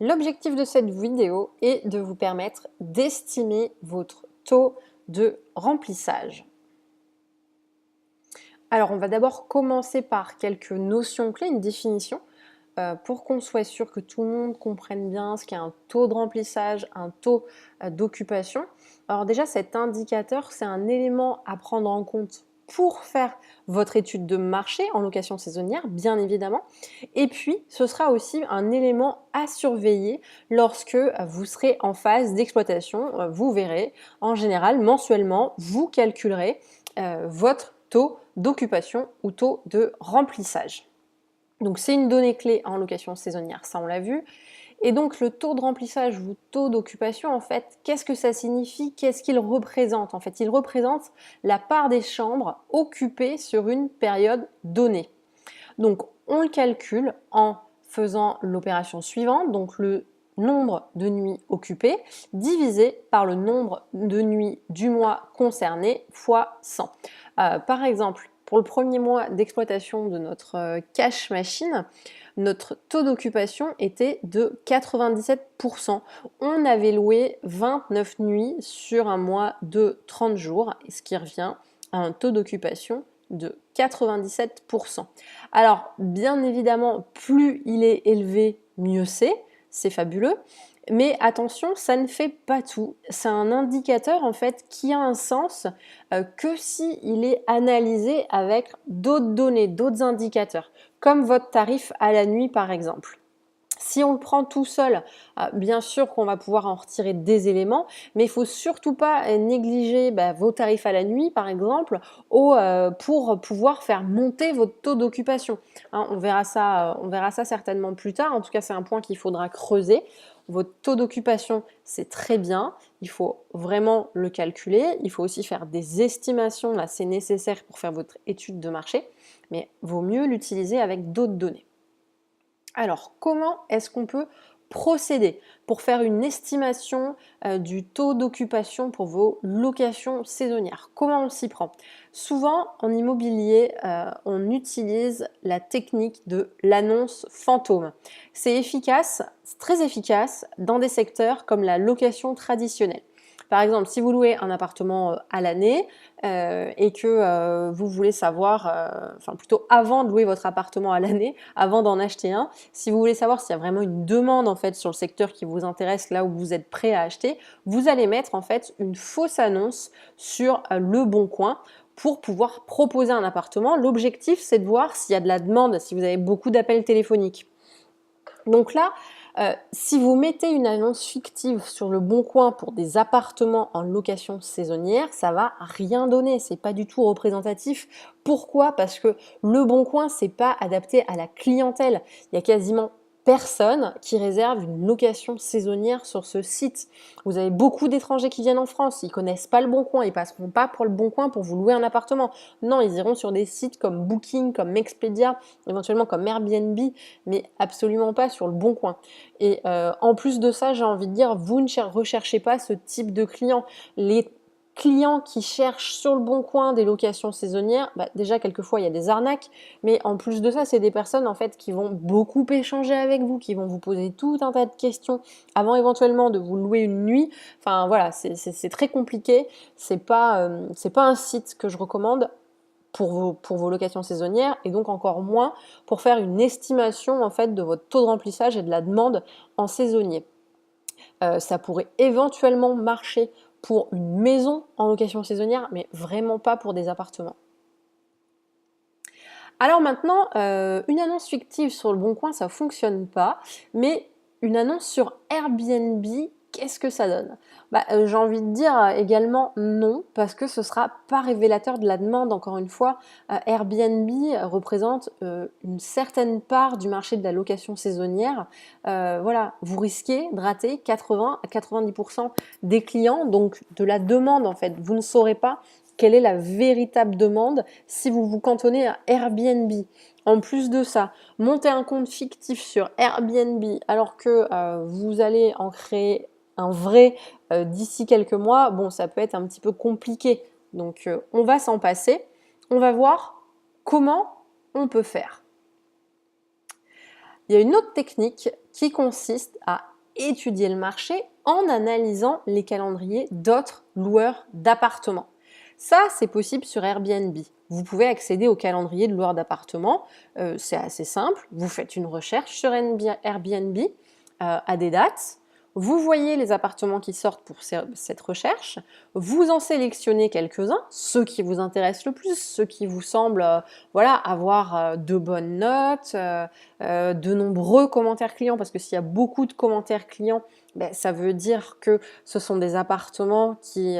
L'objectif de cette vidéo est de vous permettre d'estimer votre taux de remplissage. Alors, on va d'abord commencer par quelques notions clés, une définition, pour qu'on soit sûr que tout le monde comprenne bien ce qu'est un taux de remplissage, un taux d'occupation. Alors déjà, cet indicateur, c'est un élément à prendre en compte pour faire votre étude de marché en location saisonnière, bien évidemment. Et puis, ce sera aussi un élément à surveiller lorsque vous serez en phase d'exploitation. Vous verrez, en général, mensuellement, vous calculerez votre taux d'occupation ou taux de remplissage. Donc c'est une donnée clé en location saisonnière, ça on l'a vu. Et donc le taux de remplissage ou taux d'occupation, en fait, qu'est-ce que ça signifie? Qu'est-ce qu'il représente? En fait, il représente la part des chambres occupées sur une période donnée. Donc on le calcule en faisant l'opération suivante, donc le nombre de nuits occupées divisé par le nombre de nuits du mois concerné fois 100. Par exemple, pour le premier mois d'exploitation de notre cash machine, notre taux d'occupation était de 97%. On avait loué 29 nuits sur un mois de 30 jours, ce qui revient à un taux d'occupation de 97%. Alors, bien évidemment, plus il est élevé, mieux c'est fabuleux. Mais attention, ça ne fait pas tout. C'est un indicateur en fait qui a un sens que si il est analysé avec d'autres données, d'autres indicateurs, comme votre tarif à la nuit par exemple. Si on le prend tout seul, bien sûr qu'on va pouvoir en retirer des éléments, mais il ne faut surtout pas négliger vos tarifs à la nuit, par exemple, pour pouvoir faire monter votre taux d'occupation. Hein, on verra ça certainement plus tard. En tout cas, c'est un point qu'il faudra creuser. Votre taux d'occupation, c'est très bien. Il faut vraiment le calculer. Il faut aussi faire des estimations. Là, c'est nécessaire pour faire votre étude de marché, mais vaut mieux l'utiliser avec d'autres données. Alors, comment est-ce qu'on peut procéder pour faire une estimation du taux d'occupation pour vos locations saisonnières? Comment on s'y prend? Souvent, en immobilier, on utilise la technique de l'annonce fantôme. C'est efficace, c'est très efficace dans des secteurs comme la location traditionnelle. Par exemple, si vous louez un appartement à l'année et que vous voulez savoir, enfin plutôt avant de louer votre appartement à l'année, avant d'en acheter un, si vous voulez savoir s'il y a vraiment une demande en fait sur le secteur qui vous intéresse, là où vous êtes prêt à acheter, vous allez mettre en fait une fausse annonce sur Le Bon Coin pour pouvoir proposer un appartement. L'objectif, c'est de voir s'il y a de la demande, si vous avez beaucoup d'appels téléphoniques. Donc là, si vous mettez une annonce fictive sur Le Bon Coin pour des appartements en location saisonnière, ça va rien donner, c'est pas du tout représentatif. Pourquoi? Parce que Le Bon Coin, c'est pas adapté à la clientèle. Il y a quasiment personne qui réserve une location saisonnière sur ce site. Vous avez beaucoup d'étrangers qui viennent en France, ils connaissent pas Le Bon Coin, ils passeront pas pour Le Bon Coin pour vous louer un appartement. Non, ils iront sur des sites comme Booking, comme Expedia, éventuellement comme Airbnb, mais absolument pas sur Le Bon Coin. Et en plus de ça, j'ai envie de dire, vous ne recherchez pas ce type de clients. Les clients qui cherchent sur Le Bon Coin des locations saisonnières, déjà quelquefois il y a des arnaques, mais en plus de ça, c'est des personnes en fait qui vont beaucoup échanger avec vous, qui vont vous poser tout un tas de questions avant éventuellement de vous louer une nuit. Enfin voilà, c'est très compliqué. C'est pas un site que je recommande pour vos locations saisonnières et donc encore moins pour faire une estimation en fait de votre taux de remplissage et de la demande en saisonnier. Ça pourrait éventuellement marcher pour une maison en location saisonnière, mais vraiment pas pour des appartements. Alors maintenant, une annonce fictive sur Le Bon Coin, ça fonctionne pas, mais une annonce sur Airbnb, qu'est-ce que ça donne? J'ai envie de dire également non, parce que ce sera pas révélateur de la demande. Encore une fois, Airbnb représente une certaine part du marché de la location saisonnière. Voilà, vous risquez de rater 80 à 90% des clients, donc de la demande en fait. Vous ne saurez pas quelle est la véritable demande si vous vous cantonnez à Airbnb. En plus de ça, monter un compte fictif sur Airbnb alors que vous allez en créer un vrai d'ici quelques mois, bon, ça peut être un petit peu compliqué. Donc, on va s'en passer. On va voir comment on peut faire. Il y a une autre technique qui consiste à étudier le marché en analysant les calendriers d'autres loueurs d'appartements. Ça, c'est possible sur Airbnb. Vous pouvez accéder au calendrier de loueurs d'appartements. C'est assez simple. Vous faites une recherche sur Airbnb à des dates. Vous voyez les appartements qui sortent pour cette recherche, vous en sélectionnez quelques-uns, ceux qui vous intéressent le plus, ceux qui vous semblent voilà, avoir de bonnes notes, de nombreux commentaires clients, parce que s'il y a beaucoup de commentaires clients, ben, ça veut dire que ce sont des appartements qui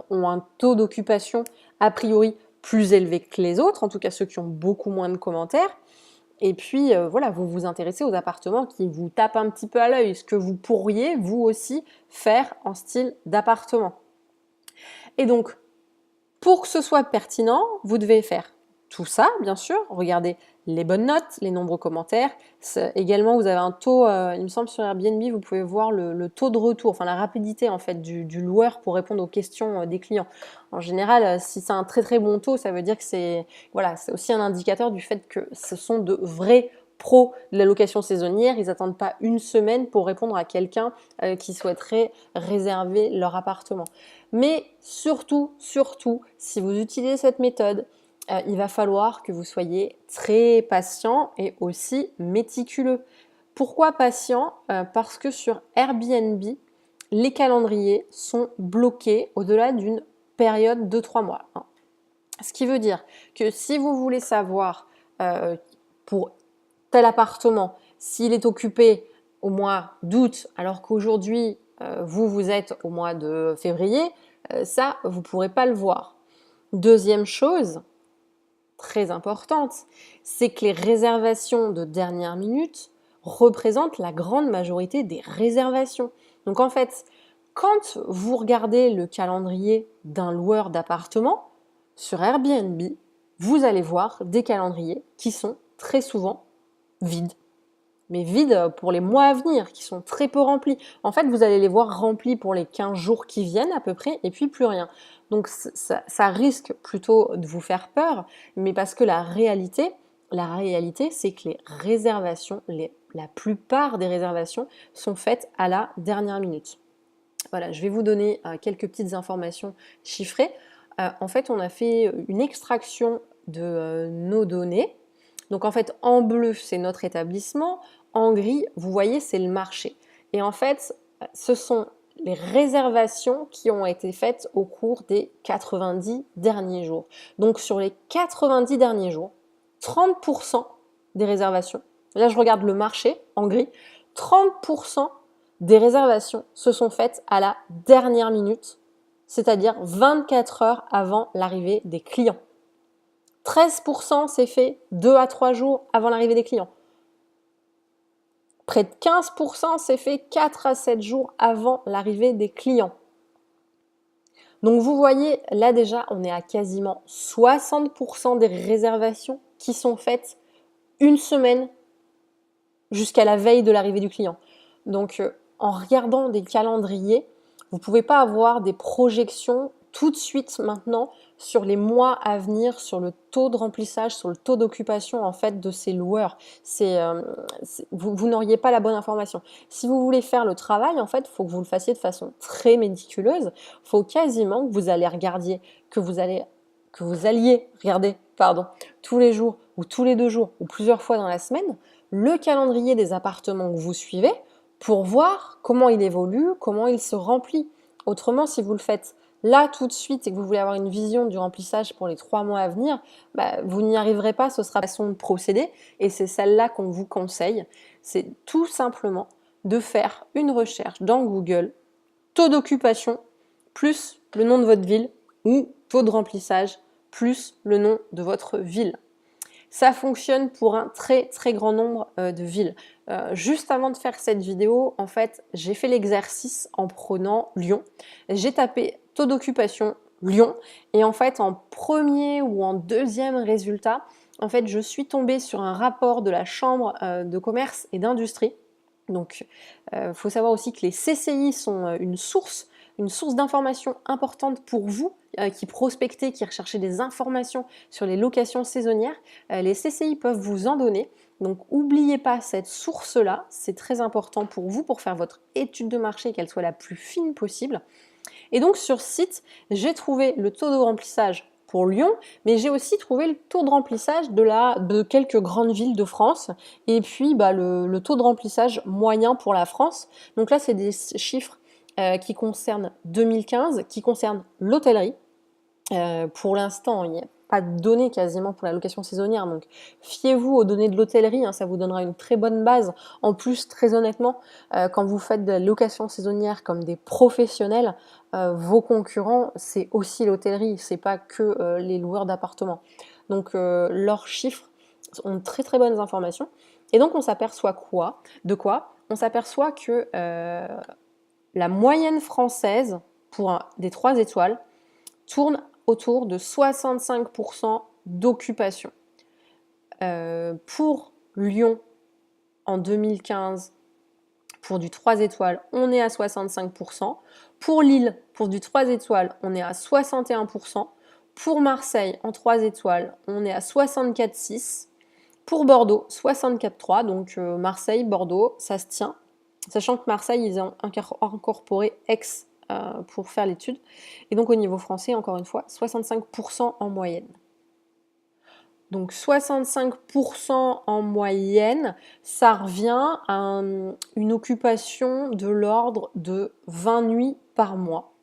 ont un taux d'occupation a priori plus élevé que les autres, en tout cas ceux qui ont beaucoup moins de commentaires. Et puis, voilà, vous vous intéressez aux appartements qui vous tapent un petit peu à l'œil, ce que vous pourriez, vous aussi, faire en style d'appartement. Et donc, pour que ce soit pertinent, vous devez faire tout ça, bien sûr. Regardez les bonnes notes, les nombreux commentaires. Également, vous avez un taux, il me semble sur Airbnb, vous pouvez voir le taux de retour, enfin la rapidité en fait du loueur pour répondre aux questions des clients. En général, si c'est un très très bon taux, ça veut dire que c'est voilà, c'est aussi un indicateur du fait que ce sont de vrais pros de la location saisonnière. Ils n'attendent pas une semaine pour répondre à quelqu'un qui souhaiterait réserver leur appartement. Mais surtout, si vous utilisez cette méthode, il va falloir que vous soyez très patient et aussi méticuleux. Pourquoi patient? Parce que sur Airbnb, les calendriers sont bloqués au-delà d'une période de 3 mois. Ce qui veut dire que si vous voulez savoir pour tel appartement, s'il est occupé au mois d'août, alors qu'aujourd'hui, vous êtes au mois de février, ça, vous ne pourrez pas le voir. Deuxième chose, très importante, c'est que les réservations de dernière minute représentent la grande majorité des réservations. Donc en fait, quand vous regardez le calendrier d'un loueur d'appartement sur Airbnb, vous allez voir des calendriers qui sont très souvent vides. Mais vides pour les mois à venir, qui sont très peu remplis. En fait, vous allez les voir remplis pour les 15 jours qui viennent à peu près, et puis plus rien. Donc ça risque plutôt de vous faire peur, mais parce que la réalité, c'est que les réservations, la plupart des réservations sont faites à la dernière minute. Voilà, je vais vous donner quelques petites informations chiffrées. En fait, on a fait une extraction de nos données. Donc en fait, en bleu, c'est notre établissement. En gris, vous voyez, c'est le marché. Et en fait, ce sont les réservations qui ont été faites au cours des 90 derniers jours. Donc sur les 90 derniers jours, 30% des réservations, là je regarde le marché en gris, 30% des réservations se sont faites à la dernière minute, c'est-à-dire 24 heures avant l'arrivée des clients. 13% c'est fait 2 à 3 jours avant l'arrivée des clients. Près de 15% c'est fait 4 à 7 jours avant l'arrivée des clients. Donc vous voyez, là déjà, on est à quasiment 60% des réservations qui sont faites une semaine jusqu'à la veille de l'arrivée du client. Donc en regardant des calendriers, vous ne pouvez pas avoir des projections tout de suite maintenant sur les mois à venir, sur le taux de remplissage, sur le taux d'occupation en fait de ces loueurs. Vous n'auriez pas la bonne information. Si vous voulez faire le travail, en fait, il faut que vous le fassiez de façon très méticuleuse. Il faut quasiment que vous alliez regarder, tous les jours ou tous les 2 jours ou plusieurs fois dans la semaine, le calendrier des appartements que vous suivez pour voir comment il évolue, comment il se remplit. Autrement, si vous le faites là tout de suite et que vous voulez avoir une vision du remplissage pour les 3 mois à venir, vous n'y arriverez pas, ce sera la façon de procéder et c'est celle-là qu'on vous conseille. C'est tout simplement de faire une recherche dans Google, taux d'occupation plus le nom de votre ville ou taux de remplissage plus le nom de votre ville. Ça fonctionne pour un très très grand nombre de villes. Juste avant de faire cette vidéo, en fait, j'ai fait l'exercice en prenant Lyon. J'ai tapé taux d'occupation Lyon et en fait, en premier ou en deuxième résultat, en fait, je suis tombée sur un rapport de la Chambre de commerce et d'industrie. Donc, faut savoir aussi que les CCI sont une source d'informations importante pour vous qui prospectez, qui recherchez des informations sur les locations saisonnières. Les CCI peuvent vous en donner. Donc n'oubliez pas cette source-là, c'est très important pour vous, pour faire votre étude de marché, qu'elle soit la plus fine possible. Et donc sur ce site, j'ai trouvé le taux de remplissage pour Lyon, mais j'ai aussi trouvé le taux de remplissage de quelques grandes villes de France, et puis le taux de remplissage moyen pour la France. Donc là, c'est des chiffres qui concernent 2015, qui concernent l'hôtellerie. Pour l'instant, il n'y a pas de données quasiment pour la location saisonnière, donc fiez-vous aux données de l'hôtellerie, hein, ça vous donnera une très bonne base. En plus, très honnêtement, quand vous faites de la location saisonnière comme des professionnels, vos concurrents, c'est aussi l'hôtellerie, c'est pas que les loueurs d'appartements. Donc leurs chiffres ont de très très bonnes informations. Et donc on s'aperçoit de quoi? On s'aperçoit que la moyenne française pour des 3 étoiles tourne autour de 65% d'occupation. Pour Lyon, en 2015, pour du 3 étoiles, on est à 65%. Pour Lille, pour du 3 étoiles, on est à 61%. Pour Marseille, en 3 étoiles, on est à 64,6%. Pour Bordeaux, 64,3%. Donc Marseille, Bordeaux, ça se tient. Sachant que Marseille, ils ont incorporé Aix pour faire l'étude. Et donc au niveau français, encore une fois, 65% en moyenne. Donc 65% en moyenne, ça revient à une occupation de l'ordre de 20 nuits par mois.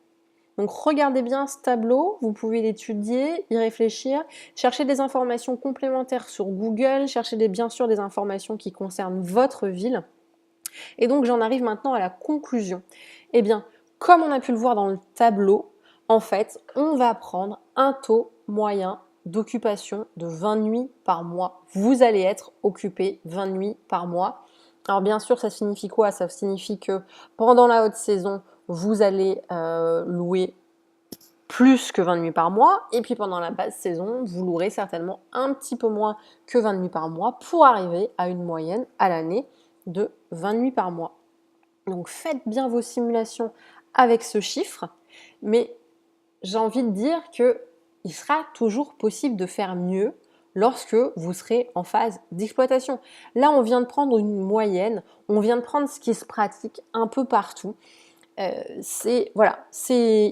Donc regardez bien ce tableau, vous pouvez l'étudier, y réfléchir, chercher des informations complémentaires sur Google, chercher bien sûr des informations qui concernent votre ville. Et donc j'en arrive maintenant à la conclusion. Eh bien, comme on a pu le voir dans le tableau, en fait, on va prendre un taux moyen d'occupation de 20 nuits par mois. Vous allez être occupé 20 nuits par mois. Alors bien sûr, ça signifie quoi? Ça signifie que pendant la haute saison, vous allez louer plus que 20 nuits par mois, et puis pendant la basse saison, vous louerez certainement un petit peu moins que 20 nuits par mois pour arriver à une moyenne à l'année de 20 nuits par mois. Donc faites bien vos simulations avec ce chiffre, mais j'ai envie de dire qu'il sera toujours possible de faire mieux lorsque vous serez en phase d'exploitation. Là, on vient de prendre une moyenne, on vient de prendre ce qui se pratique un peu partout. C'est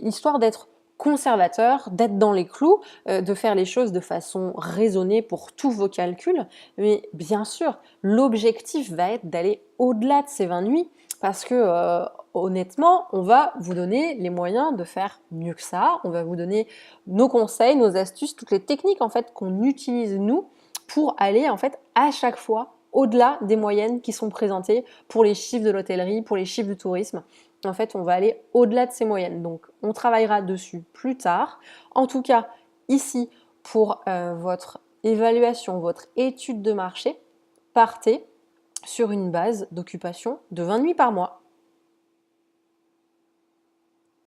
histoire d'être conservateur, d'être dans les clous, de faire les choses de façon raisonnée pour tous vos calculs. Mais bien sûr, l'objectif va être d'aller au-delà de ces 20 nuits parce que honnêtement, on va vous donner les moyens de faire mieux que ça. On va vous donner nos conseils, nos astuces, toutes les techniques en fait qu'on utilise nous pour aller en fait à chaque fois au-delà des moyennes qui sont présentées pour les chiffres de l'hôtellerie, pour les chiffres du tourisme. En fait, on va aller au-delà de ces moyennes. Donc, on travaillera dessus plus tard. En tout cas, ici, pour votre évaluation, votre étude de marché, partez sur une base d'occupation de 20 nuits par mois.